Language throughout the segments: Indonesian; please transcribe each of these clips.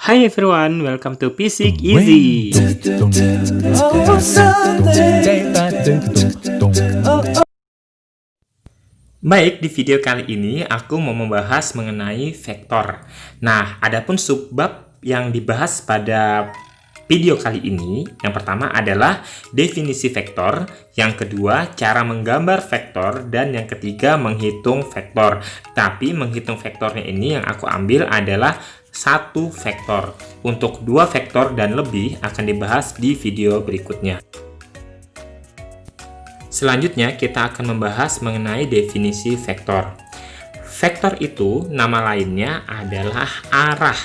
Hi everyone, welcome to Physics Easy. Baik, di video kali ini aku mau membahas mengenai vektor. Nah, adapun subbab yang dibahas pada video kali ini, yang pertama adalah definisi vektor, yang kedua cara menggambar vektor, dan yang ketiga menghitung vektor. Tapi menghitung vektornya ini yang aku ambil adalah satu vektor. Untuk dua vektor dan lebih akan dibahas di video berikutnya. Selanjutnya kita akan membahas mengenai definisi vektor. Vektor itu nama lainnya adalah arah.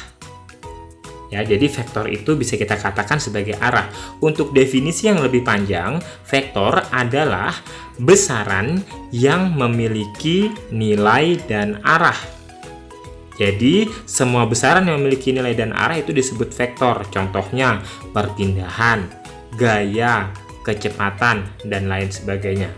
Ya, jadi vektor itu bisa kita katakan sebagai arah. Untuk definisi yang lebih panjang, vektor adalah besaran yang memiliki nilai dan arah. Jadi, semua besaran yang memiliki nilai dan arah itu disebut vektor. Contohnya, perpindahan, gaya, kecepatan, dan lain sebagainya.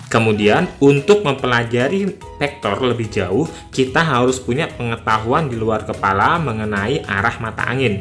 Kemudian, untuk mempelajari vektor lebih jauh, kita harus punya pengetahuan di luar kepala mengenai arah mata angin.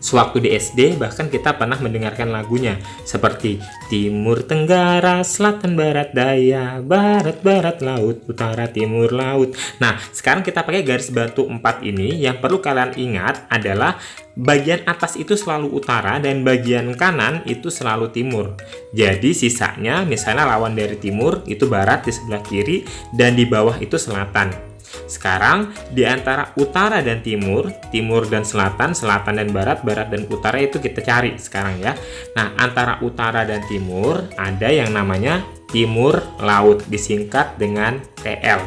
Sewaktu di SD, bahkan kita pernah mendengarkan lagunya, seperti Timur Tenggara, Selatan Barat Daya, Barat Barat Laut, Utara Timur Laut. Nah, sekarang kita pakai garis batu 4 ini. Yang perlu kalian ingat adalah bagian atas itu selalu utara dan bagian kanan itu selalu timur. Jadi sisanya, misalnya lawan dari timur itu barat di sebelah kiri, dan di bawah itu selatan. Sekarang di antara utara dan timur, timur dan selatan, selatan dan barat, barat dan utara itu kita cari sekarang ya. Nah, antara utara dan timur ada yang namanya timur laut, disingkat dengan TL.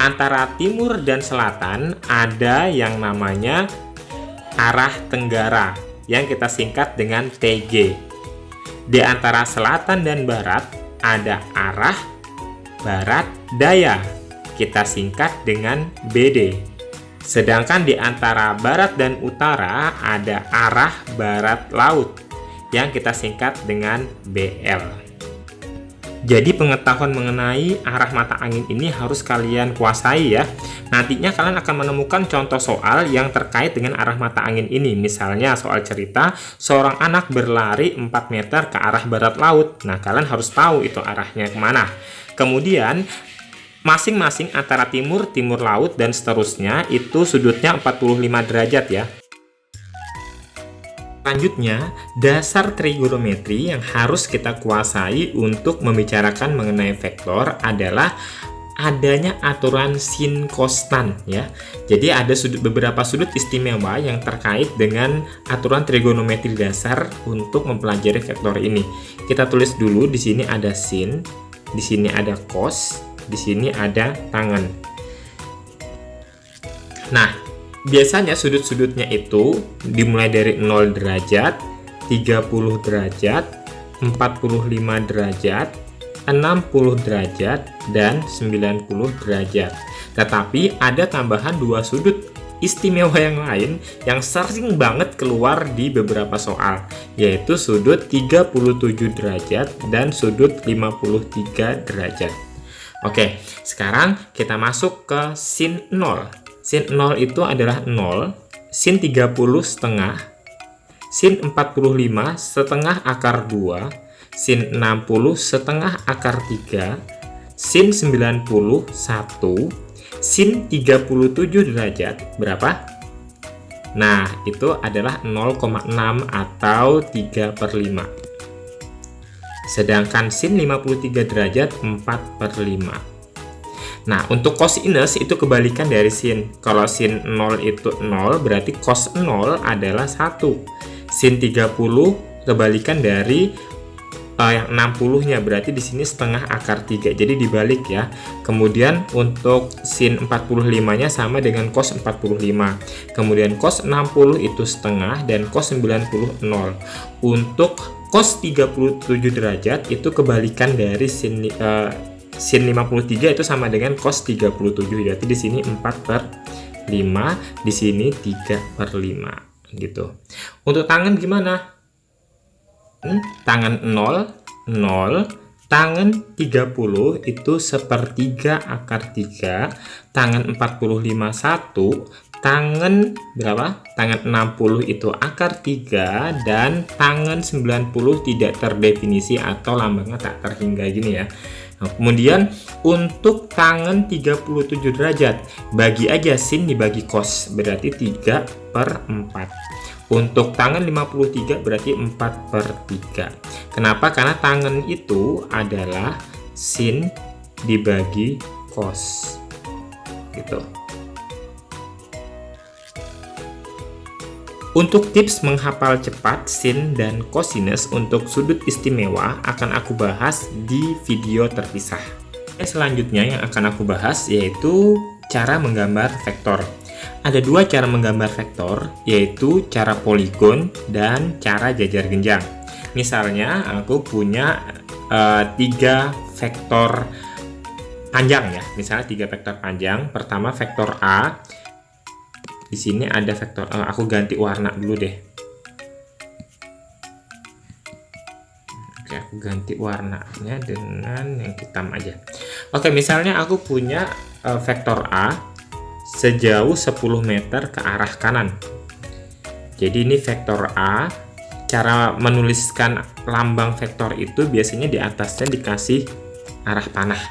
Antara timur dan selatan ada yang namanya arah tenggara yang kita singkat dengan TG. Di antara selatan dan barat ada arah barat daya, kita singkat dengan BD. Sedangkan di antara barat dan utara ada arah barat laut yang kita singkat dengan BL. Jadi pengetahuan mengenai arah mata angin ini harus kalian kuasai ya. Nantinya kalian akan menemukan contoh soal yang terkait dengan arah mata angin ini. Misalnya soal cerita, seorang anak berlari 4 meter ke arah barat laut. Nah, kalian harus tahu itu arahnya kemana. Kemudian masing-masing antara timur, timur laut, dan seterusnya itu sudutnya 45 derajat ya. Selanjutnya, dasar trigonometri yang harus kita kuasai untuk membicarakan mengenai vektor adalah adanya aturan sin kostan ya. Jadi ada beberapa sudut istimewa yang terkait dengan aturan trigonometri dasar untuk mempelajari vektor ini. Kita tulis dulu, di sini ada sin, di sini ada cos, di sini ada tangen. Nah, biasanya sudut-sudutnya itu dimulai dari 0 derajat, 30 derajat, 45 derajat, 60 derajat, dan 90 derajat. Tetapi ada tambahan 2 sudut istimewa yang lain yang sering banget keluar di beberapa soal, yaitu sudut 37 derajat dan sudut 53 derajat. Oke, sekarang kita masuk ke sin 0. Sin 0 itu adalah 0, sin 30 setengah, sin 45 setengah akar 2, sin 60 setengah akar 3, sin 91, sin 37 derajat. Berapa? Nah, itu adalah 0,6 atau 3/5. Sedangkan sin 53 derajat 4/5. Nah, untuk kosinus itu kebalikan dari sin. Kalau sin 0 itu 0, berarti cos 0 adalah 1. Sin 30 kebalikan dari yang 60-nya, berarti di sini setengah akar 3. Jadi dibalik ya. Kemudian untuk sin 45-nya sama dengan cos 45. Kemudian cos 60 itu setengah dan cos 90 0. Untuk cos 37 derajat itu kebalikan dari sin 53 itu sama dengan cos 37. Berarti di sini 4/5, di sini 3/5 gitu. Untuk tangan gimana? Tangan 0, 0, tangan 30 itu 1/3 akar 3, tangan 45 1, tangan berapa? Tangan 60 itu akar 3 dan tangan 90 tidak terdefinisi atau lambangnya tak terhingga gini ya. Nah, kemudian untuk tangan 37 derajat, bagi aja sin dibagi cos, berarti 3/4. Untuk tangan 53 berarti 4/3. Kenapa? Karena tangan itu adalah sin dibagi cos. Gitu. Untuk tips menghafal cepat sin dan cosinus untuk sudut istimewa akan aku bahas di video terpisah. Selanjutnya yang akan aku bahas yaitu cara menggambar vektor. Ada dua cara menggambar vektor, yaitu cara poligon dan cara jajar genjang. Misalnya aku punya 3 vektor panjang ya, misalnya 3 vektor panjang. Pertama vektor A. Di sini ada vektor, aku ganti warna dulu deh. Oke, aku ganti warnanya dengan yang hitam aja. Oke, misalnya aku punya vektor A sejauh 10 meter ke arah kanan. Jadi ini vektor A. Cara menuliskan lambang vektor itu biasanya di atasnya dikasih arah panah.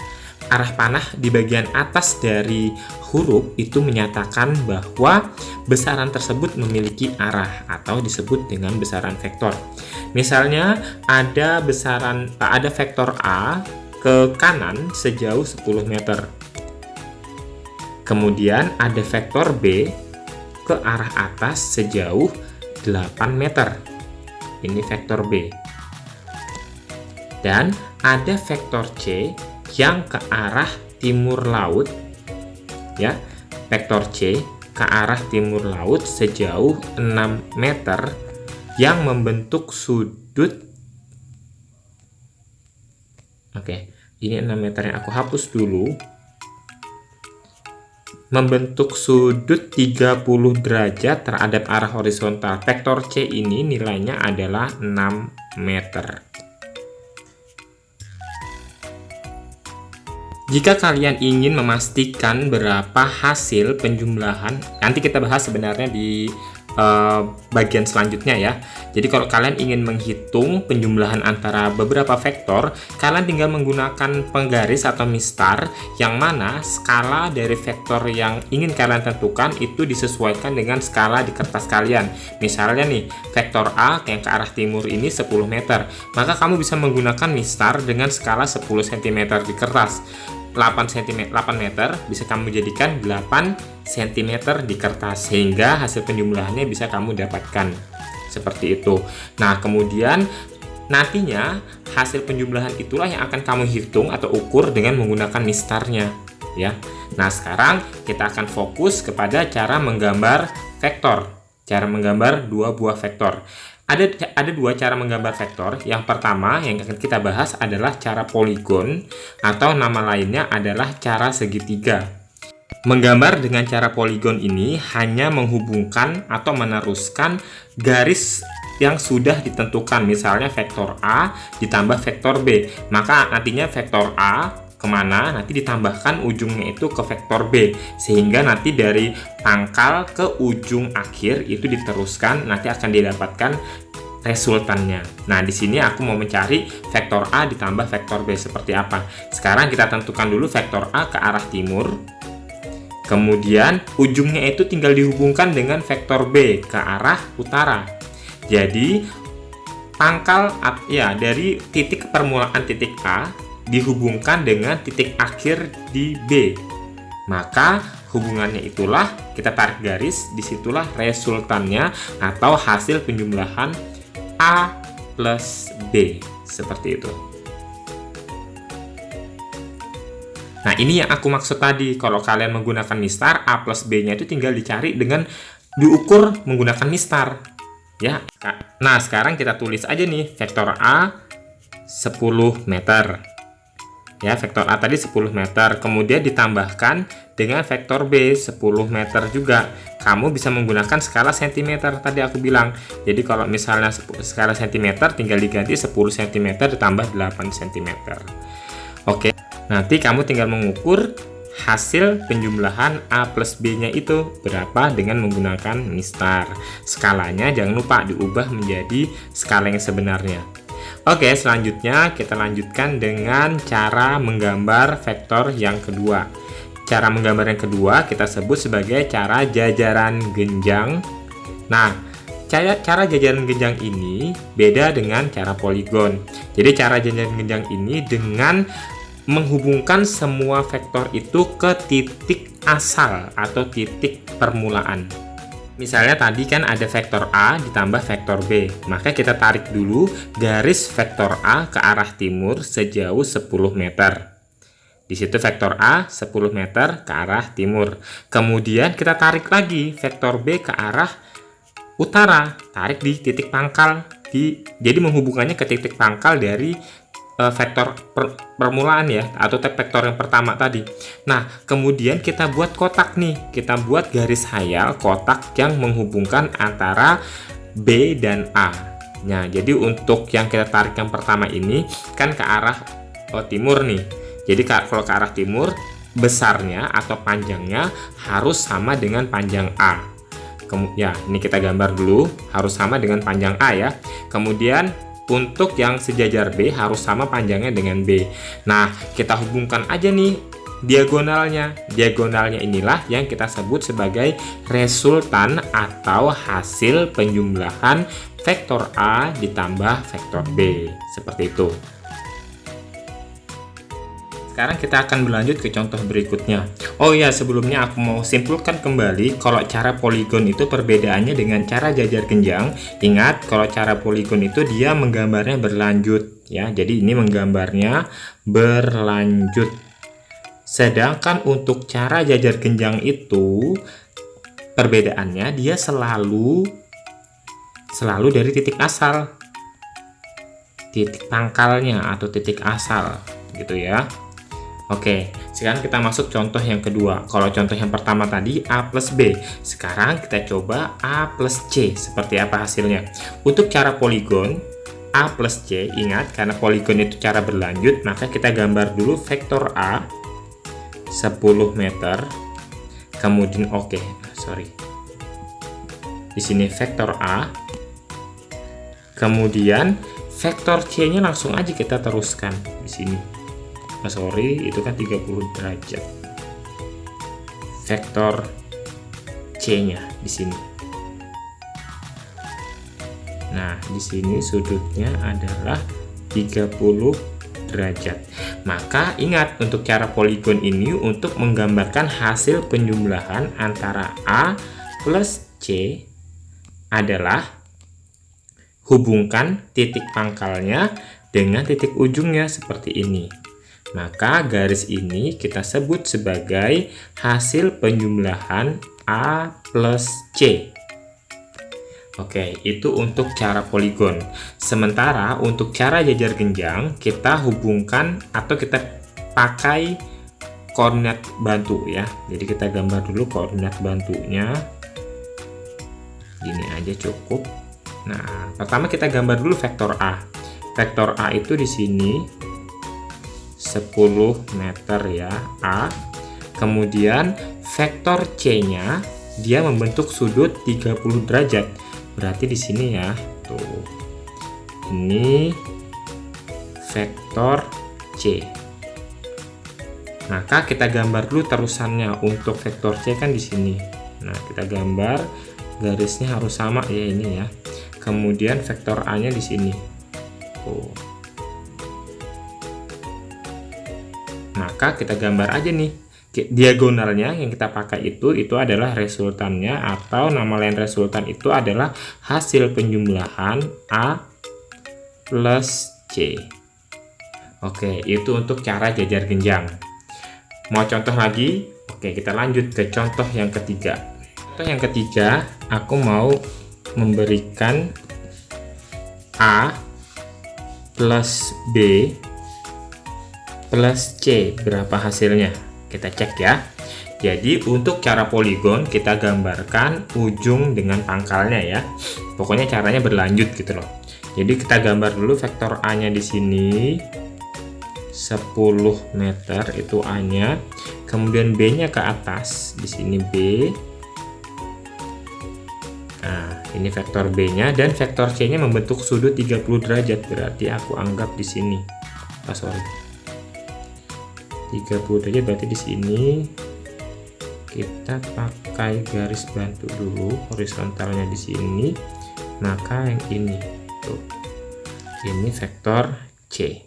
Arah panah di bagian atas dari huruf itu menyatakan bahwa besaran tersebut memiliki arah atau disebut dengan besaran vektor. Misalnya ada vektor A ke kanan sejauh 10 meter. Kemudian ada vektor B ke arah atas sejauh 8 meter. Ini vektor B. Dan ada vektor C yang ke arah timur laut, ya, vektor C ke arah timur laut sejauh 6 meter yang membentuk sudut. Oke, ini 6 meter yang aku hapus dulu. Membentuk sudut 30 derajat terhadap arah horizontal. Vektor C ini nilainya adalah 6 meter. Jika kalian ingin memastikan berapa hasil penjumlahan, nanti kita bahas sebenarnya di bagian selanjutnya ya. Jadi kalau kalian ingin menghitung penjumlahan antara beberapa vektor, kalian tinggal menggunakan penggaris atau mistar, yang mana skala dari vektor yang ingin kalian tentukan itu disesuaikan dengan skala di kertas kalian. Misalnya nih, vektor A yang ke arah timur ini 10 meter, maka kamu bisa menggunakan mistar dengan skala 10 cm di kertas. 8 meter bisa kamu jadikan 8 cm di kertas, sehingga hasil penjumlahannya bisa kamu dapatkan seperti itu. Nah, kemudian nantinya hasil penjumlahan itulah yang akan kamu hitung atau ukur dengan menggunakan mistarnya ya. Nah, sekarang kita akan fokus kepada cara menggambar vektor, cara menggambar dua buah vektor. Ada dua cara menggambar vektor. Yang pertama yang akan kita bahas adalah cara poligon, atau nama lainnya adalah cara segitiga. Menggambar dengan cara poligon ini hanya menghubungkan atau meneruskan garis yang sudah ditentukan, misalnya vektor A ditambah vektor B, maka nantinya vektor A kemana, nanti ditambahkan ujungnya itu ke vektor B, sehingga nanti dari pangkal ke ujung akhir itu diteruskan, nanti akan didapatkan resultannya. Nah, di sini aku mau mencari vektor A ditambah vektor B seperti apa. Sekarang kita tentukan dulu vektor A ke arah timur, kemudian ujungnya itu tinggal dihubungkan dengan vektor B ke arah utara. Jadi pangkal ya dari titik permulaan titik A dihubungkan dengan titik akhir di B, maka hubungannya itulah kita tarik garis, disitulah resultannya atau hasil penjumlahan A plus B, seperti itu. Nah, ini yang aku maksud tadi, kalau kalian menggunakan mistar, A plus B nya itu tinggal dicari dengan diukur menggunakan mistar ya. Nah, sekarang kita tulis aja nih, vektor A 10 meter ya, vektor A tadi 10 meter, kemudian ditambahkan dengan vektor B 10 meter juga. Kamu bisa menggunakan skala cm tadi aku bilang. Jadi kalau misalnya skala cm tinggal diganti 10 cm ditambah 8 cm. Oke, nanti kamu tinggal mengukur hasil penjumlahan A plus B-nya itu berapa dengan menggunakan mistar. Skalanya jangan lupa diubah menjadi skala yang sebenarnya. Oke, selanjutnya kita lanjutkan dengan cara menggambar vektor yang kedua. Cara menggambar yang kedua kita sebut sebagai cara jajaran genjang. Nah, cara jajaran genjang ini beda dengan cara poligon. Jadi cara jajaran genjang ini dengan menghubungkan semua vektor itu ke titik asal atau titik permulaan. Misalnya tadi kan ada vektor A ditambah vektor B, maka kita tarik dulu garis vektor A ke arah timur sejauh 10 meter. Di situ vektor A 10 meter ke arah timur. Kemudian kita tarik lagi vektor B ke arah utara, tarik di titik pangkal. Jadi menghubungkannya ke titik pangkal dari vektor permulaan ya, atau vektor yang pertama tadi. Nah, kemudian kita buat kotak nih, kita buat garis hayal kotak yang menghubungkan antara B dan A. Nah, jadi untuk yang kita tarik yang pertama ini kan ke arah timur nih. Jadi kalau ke arah timur, besarnya atau panjangnya harus sama dengan panjang A. Ya, ini kita gambar dulu, harus sama dengan panjang A ya. Kemudian untuk yang sejajar B harus sama panjangnya dengan B. Nah, kita hubungkan aja nih diagonalnya. Diagonalnya inilah yang kita sebut sebagai resultan atau hasil penjumlahan vektor A ditambah vektor B. Seperti itu. Sekarang kita akan berlanjut ke contoh berikutnya. Oh ya, sebelumnya aku mau simpulkan kembali kalau cara poligon itu perbedaannya dengan cara jajar genjang. Ingat, kalau cara poligon itu dia menggambarnya berlanjut ya. Jadi ini menggambarnya berlanjut. Sedangkan untuk cara jajar genjang itu perbedaannya dia selalu dari titik asal. Titik pangkalnya atau titik asal gitu ya. Oke, sekarang kita masuk contoh yang kedua. Kalau contoh yang pertama tadi A plus B, sekarang kita coba A plus C. Seperti apa hasilnya? Untuk cara poligon A plus C, ingat karena poligon itu cara berlanjut, maka kita gambar dulu vektor A 10 meter. Kemudian di sini vektor A. Kemudian vektor C-nya langsung aja kita teruskan di sini. Itu kan 30 derajat. Vektor C-nya di sini. Nah, di sini sudutnya adalah 30 derajat. Maka ingat, untuk cara poligon ini untuk menggambarkan hasil penjumlahan antara A plus C adalah hubungkan titik pangkalnya dengan titik ujungnya seperti ini. Maka garis ini kita sebut sebagai hasil penjumlahan A plus C. Oke, itu untuk cara poligon. Sementara untuk cara jajar genjang, kita hubungkan atau kita pakai koordinat bantu ya. Jadi kita gambar dulu koordinat bantunya. Gini aja cukup. Nah, pertama kita gambar dulu vektor A. Vektor A itu di sini 10 meter ya, A. Kemudian vektor C-nya dia membentuk sudut 30 derajat. Berarti di sini ya, tuh. Ini vektor C. Maka kita gambar dulu terusannya untuk vektor C kan di sini. Nah, kita gambar garisnya harus sama ya ini ya. Kemudian vektor A-nya di sini. Tuh. Maka kita gambar aja nih diagonalnya yang kita pakai itu adalah resultannya, atau nama lain resultan itu adalah hasil penjumlahan A plus C. Oke, itu untuk cara jajar genjang. Mau contoh lagi? Oke, kita lanjut ke contoh yang ketiga. Contoh yang ketiga, aku mau memberikan A plus B plus C. Berapa hasilnya? Kita cek ya. Jadi untuk cara poligon kita gambarkan ujung dengan pangkalnya ya. Pokoknya caranya berlanjut gitu loh. Jadi kita gambar dulu vektor A-nya di sini 10 meter itu A-nya, kemudian B-nya ke atas, di sini B. Nah, ini vektor B-nya, dan vektor C-nya membentuk sudut 30 derajat, berarti aku anggap di sini. Sorry. 30 derajat berarti di sini kita pakai garis bantu dulu, horizontalnya di sini, maka yang ini tuh. Ini vektor C.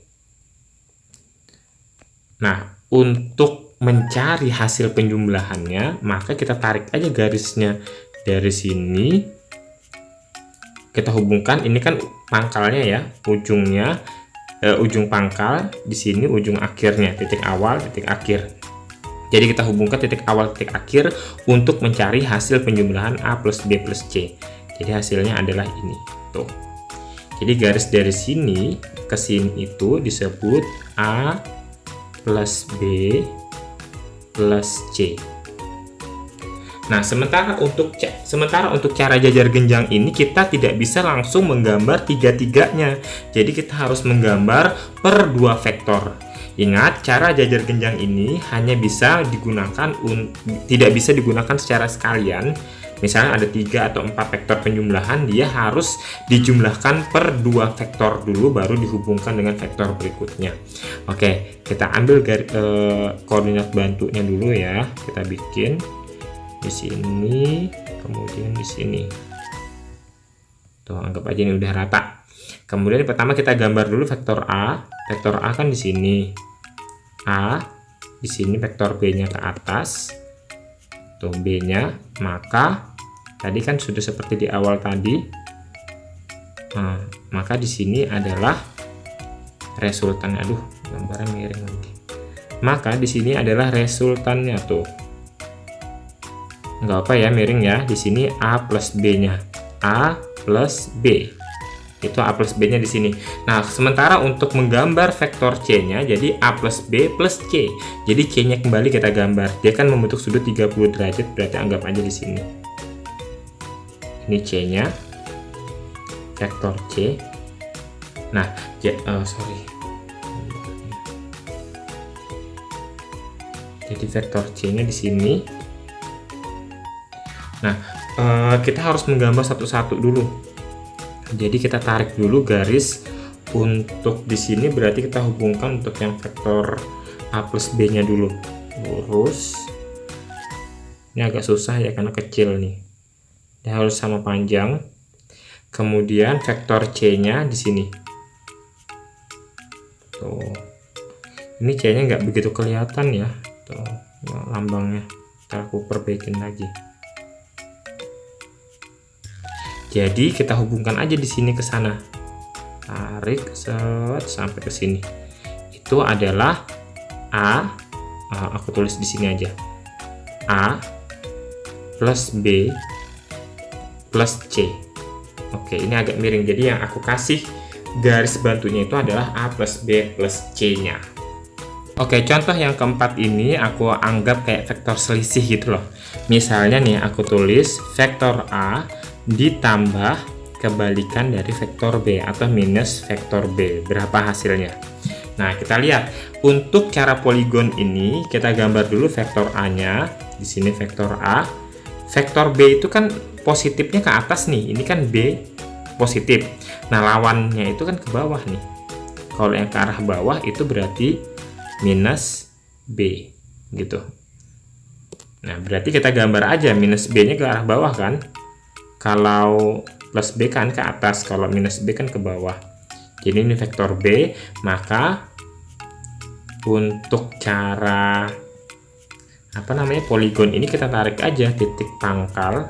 Nah, untuk mencari hasil penjumlahannya, maka kita tarik aja garisnya dari sini. Kita hubungkan, ini kan pangkalnya ya, ujungnya, ujung pangkal di sini, ujung akhirnya, titik awal, titik akhir. Jadi kita hubungkan titik awal, titik akhir untuk mencari hasil penjumlahan A plus B plus C. Jadi hasilnya adalah ini, tuh. Jadi garis dari sini ke sini itu disebut A plus B plus C. Nah, sementara untuk cara jajar genjang ini kita tidak bisa langsung menggambar tiga-tiganya. Jadi kita harus menggambar per 2 vektor. Ingat, cara jajar genjang ini hanya bisa digunakan, tidak bisa digunakan secara sekalian. Misalnya ada 3 atau 4 vektor penjumlahan, dia harus dijumlahkan per 2 vektor dulu, baru dihubungkan dengan vektor berikutnya. Oke, kita ambil koordinat bantunya dulu ya. Kita bikin di sini, kemudian di sini. Tuh, anggap aja ini udah rata. Kemudian pertama kita gambar dulu vektor A. Vektor A kan di sini. A, di sini vektor B-nya ke atas. Tuh, B-nya, maka tadi kan sudah seperti di awal tadi. Nah, maka di sini adalah resultan. Aduh, gambarnya miring lagi. Maka di sini adalah resultannya tuh. Nggak apa ya, miring ya. Di sini A plus B-nya. A plus B. Itu A plus B-nya di sini. Nah, sementara untuk menggambar vektor C-nya, jadi A plus B plus C. Jadi C-nya kembali kita gambar. Dia kan membentuk sudut 30 derajat, berarti anggap aja di sini. Ini C-nya, vektor C. Nah, jadi vektor C-nya di sini. Nah, kita harus menggambar satu-satu dulu. Jadi kita tarik dulu garis untuk di sini, berarti kita hubungkan untuk yang vektor A plus B-nya dulu. Lurus. Ini agak susah ya karena kecil nih. Dia harus sama panjang. Kemudian vektor C-nya di sini. Tuh. Ini C-nya nggak begitu kelihatan ya. Tuh, lambangnya. Ntar aku perbaikin lagi. Jadi kita hubungkan aja di sini ke sana. Tarik sampai ke sini. Itu adalah A. Aku tulis di sini aja. A plus B plus C. Oke, ini agak miring. Jadi yang aku kasih garis bantunya itu adalah A plus B plus C-nya. Oke, contoh yang keempat ini aku anggap kayak vektor selisih gitu loh. Misalnya nih aku tulis vektor A ditambah kebalikan dari vektor B atau minus vektor B. Berapa hasilnya? Nah, kita lihat. Untuk cara poligon ini kita gambar dulu vektor A-nya. Di sini vektor A. Vektor B itu kan positifnya ke atas nih. Ini kan B positif. Nah, lawannya itu kan ke bawah nih. Kalau yang ke arah bawah itu berarti minus B gitu. Nah, berarti kita gambar aja minus B-nya ke arah bawah kan. Kalau plus B kan ke atas, kalau minus B kan ke bawah. Jadi ini vektor B, maka untuk cara poligon ini kita tarik aja titik pangkal.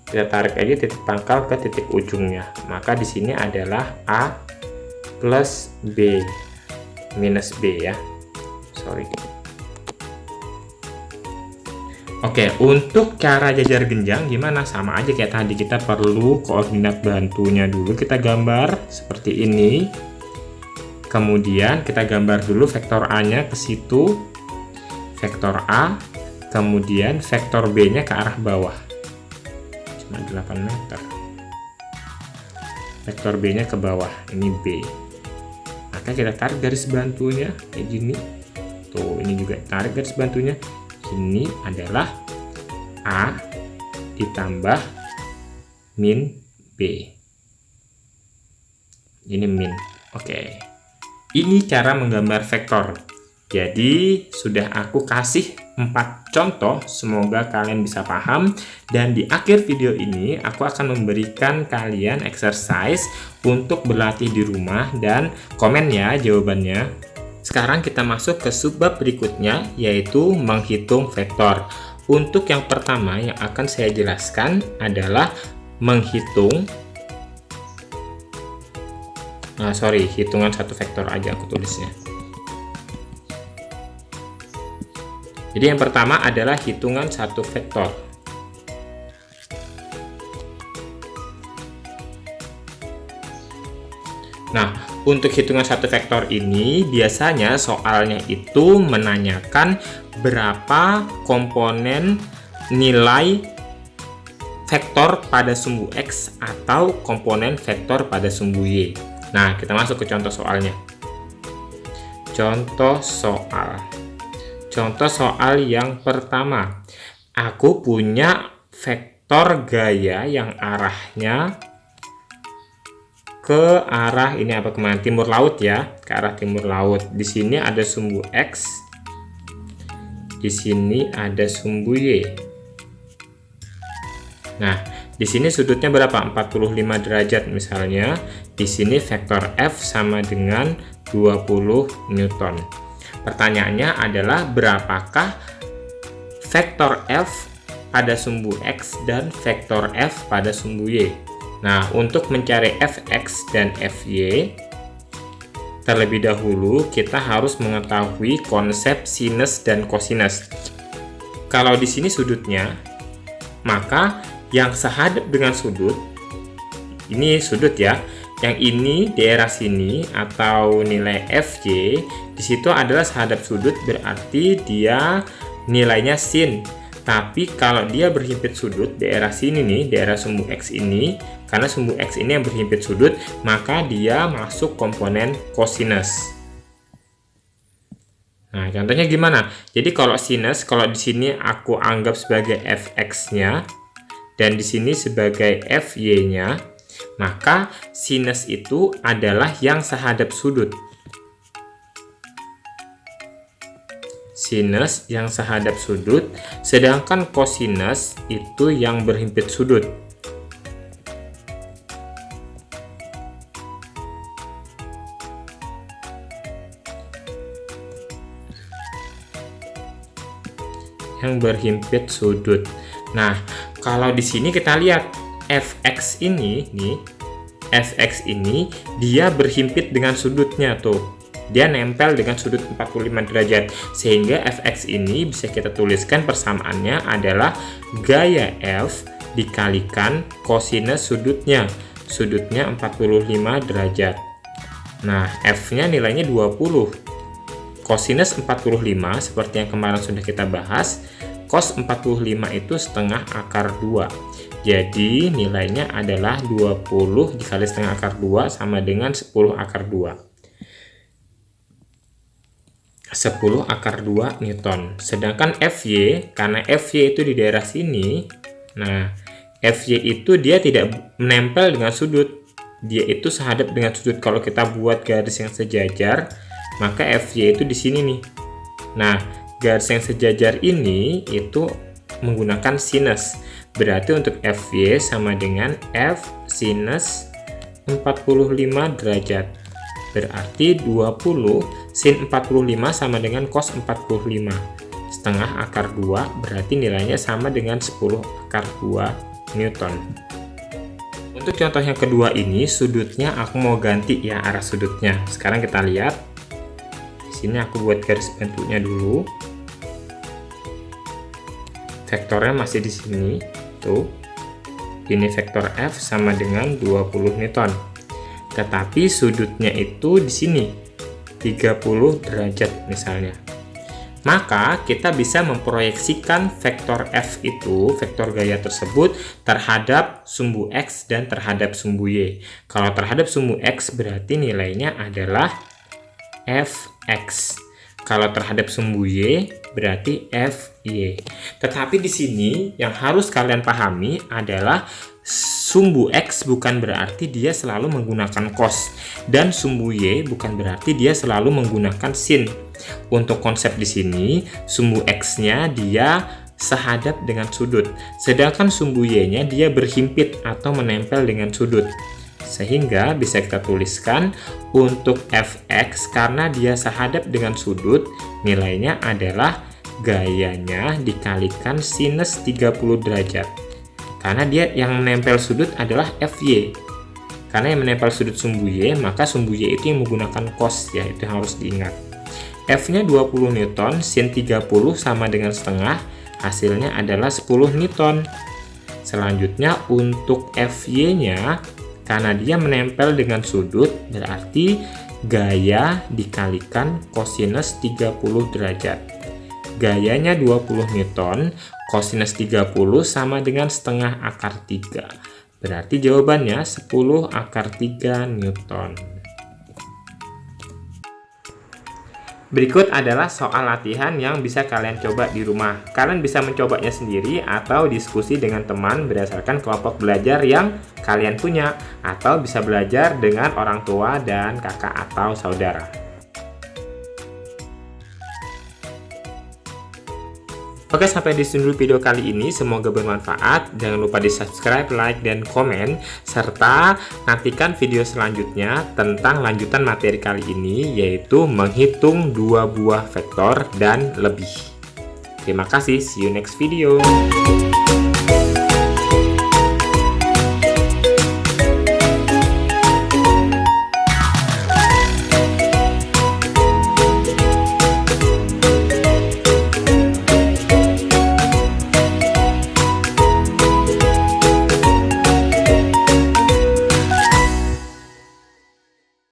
Kita tarik aja titik pangkal ke titik ujungnya. Maka di sini adalah A plus B minus B ya. Oke, untuk cara jajar genjang gimana? Sama aja kayak tadi, kita perlu koordinat bantunya dulu kita gambar seperti ini. Kemudian kita gambar dulu vektor A-nya ke situ, vektor A, kemudian vektor B-nya ke arah bawah. Cuma 8 meter. vektor B-nya ke bawah, ini B. Maka kita tarik garis bantunya kayak gini. Tuh, ini juga tarik garis bantunya. Ini adalah A ditambah min B. Ini min. Oke. Ini cara menggambar vektor. Jadi, sudah aku kasih 4 contoh, semoga kalian bisa paham. Dan di akhir video ini, aku akan memberikan kalian exercise untuk berlatih di rumah dan komen ya jawabannya. Sekarang kita masuk ke subbab berikutnya, yaitu menghitung vektor. Untuk yang pertama yang akan saya jelaskan adalah menghitung, hitungan satu vektor aja aku tulisnya. Jadi yang pertama adalah hitungan satu vektor. Nah, untuk hitungan satu vektor ini biasanya soalnya itu menanyakan berapa komponen nilai vektor pada sumbu X atau komponen vektor pada sumbu Y. Nah, kita masuk ke contoh soalnya. Contoh soal yang pertama. Aku punya vektor gaya yang arahnya ke arah ini apa kemana? Timur laut ya, ke arah timur laut. Di sini ada sumbu X. Di sini ada sumbu Y. Nah, di sini sudutnya berapa? 45 derajat misalnya. Di sini vektor F sama dengan 20 Newton. Pertanyaannya adalah berapakah vektor F pada sumbu X dan vektor F pada sumbu Y. Nah, untuk mencari Fx dan Fy, terlebih dahulu kita harus mengetahui konsep sinus dan kosinus. Kalau di sini sudutnya, maka yang sehadap dengan sudut, ini sudut ya, yang ini daerah sini atau nilai Fy, di situ adalah sehadap sudut, berarti dia nilainya sin. Tapi kalau dia berhimpit sudut, daerah sini nih, daerah sumbu X ini, karena sumbu X ini yang berhimpit sudut, maka dia masuk komponen kosinus. Nah, contohnya gimana? Jadi kalau sinus, kalau di sini aku anggap sebagai Fx-nya, dan di sini sebagai Fy-nya, maka sinus itu adalah yang sehadap sudut. Sinus yang sehadap sudut, sedangkan kosinus itu yang berhimpit sudut. Yang berhimpit sudut. Nah, kalau di sini kita lihat Fx ini nih, Fx ini dia berhimpit dengan sudutnya tuh. Dia nempel dengan sudut 45 derajat, sehingga Fx ini bisa kita tuliskan persamaannya adalah gaya F dikalikan kosinus sudutnya. Sudutnya 45 derajat. Nah, F-nya nilainya 20. Kosinus 45 seperti yang kemarin sudah kita bahas, cos 45 itu setengah akar 2. Jadi nilainya adalah 20 dikali setengah akar 2 sama dengan 10 akar 2. 10 akar 2 Newton. Sedangkan Fy, karena Fy itu di daerah sini, nah Fy itu dia tidak menempel dengan sudut, dia itu sehadap dengan sudut. Kalau kita buat garis yang sejajar, maka Fy itu di sini nih. Nah, garis yang sejajar ini itu menggunakan sinus. Berarti untuk Fy sama dengan F sinus 45 derajat. Berarti 20 sin 45 sama dengan cos 45. Setengah akar 2 berarti nilainya sama dengan 10 akar 2 Newton. Untuk contoh yang kedua ini, sudutnya aku mau ganti ya arah sudutnya. Sekarang kita lihat. Di sini aku buat garis bentuknya dulu. Vektornya masih di sini. Tuh. Ini vektor F sama dengan 20 Newton. Tetapi sudutnya itu di sini 30 derajat misalnya. Maka kita bisa memproyeksikan vektor f itu, vektor gaya tersebut terhadap sumbu x dan terhadap sumbu y. Kalau terhadap sumbu x berarti nilainya adalah fx. Kalau terhadap sumbu y berarti fy. Tetapi di sini yang harus kalian pahami adalah sumbu x bukan berarti dia selalu menggunakan cos, dan sumbu y bukan berarti dia selalu menggunakan sin. Untuk konsep di sini, sumbu x-nya dia sehadap dengan sudut, sedangkan sumbu y-nya dia berhimpit atau menempel dengan sudut. Sehingga bisa kita tuliskan untuk fx karena dia sehadap dengan sudut, nilainya adalah gayanya dikalikan sinus 30 derajat. Karena dia yang menempel sudut adalah fy. Karena yang menempel sudut sumbu y, maka sumbu y itu yang menggunakan cos ya, itu harus diingat. F-nya 20 Newton, sin 30 sama dengan setengah, hasilnya adalah 10 Newton. Selanjutnya untuk fy-nya, karena dia menempel dengan sudut, berarti gaya dikalikan kosinus 30 derajat. Gayanya 20 Newton, kosinus 30 sama dengan setengah akar 3. Berarti jawabannya 10 akar 3 Newton. Berikut adalah soal latihan yang bisa kalian coba di rumah. Kalian bisa mencobanya sendiri atau diskusi dengan teman berdasarkan kelompok belajar yang kalian punya, atau bisa belajar dengan orang tua dan kakak atau saudara. Oke, sampai di sini dulu video kali ini. Semoga bermanfaat. Jangan lupa di subscribe, like, dan komen. Serta nantikan video selanjutnya tentang lanjutan materi kali ini, yaitu menghitung 2 buah vektor dan lebih. Terima kasih. See you next video.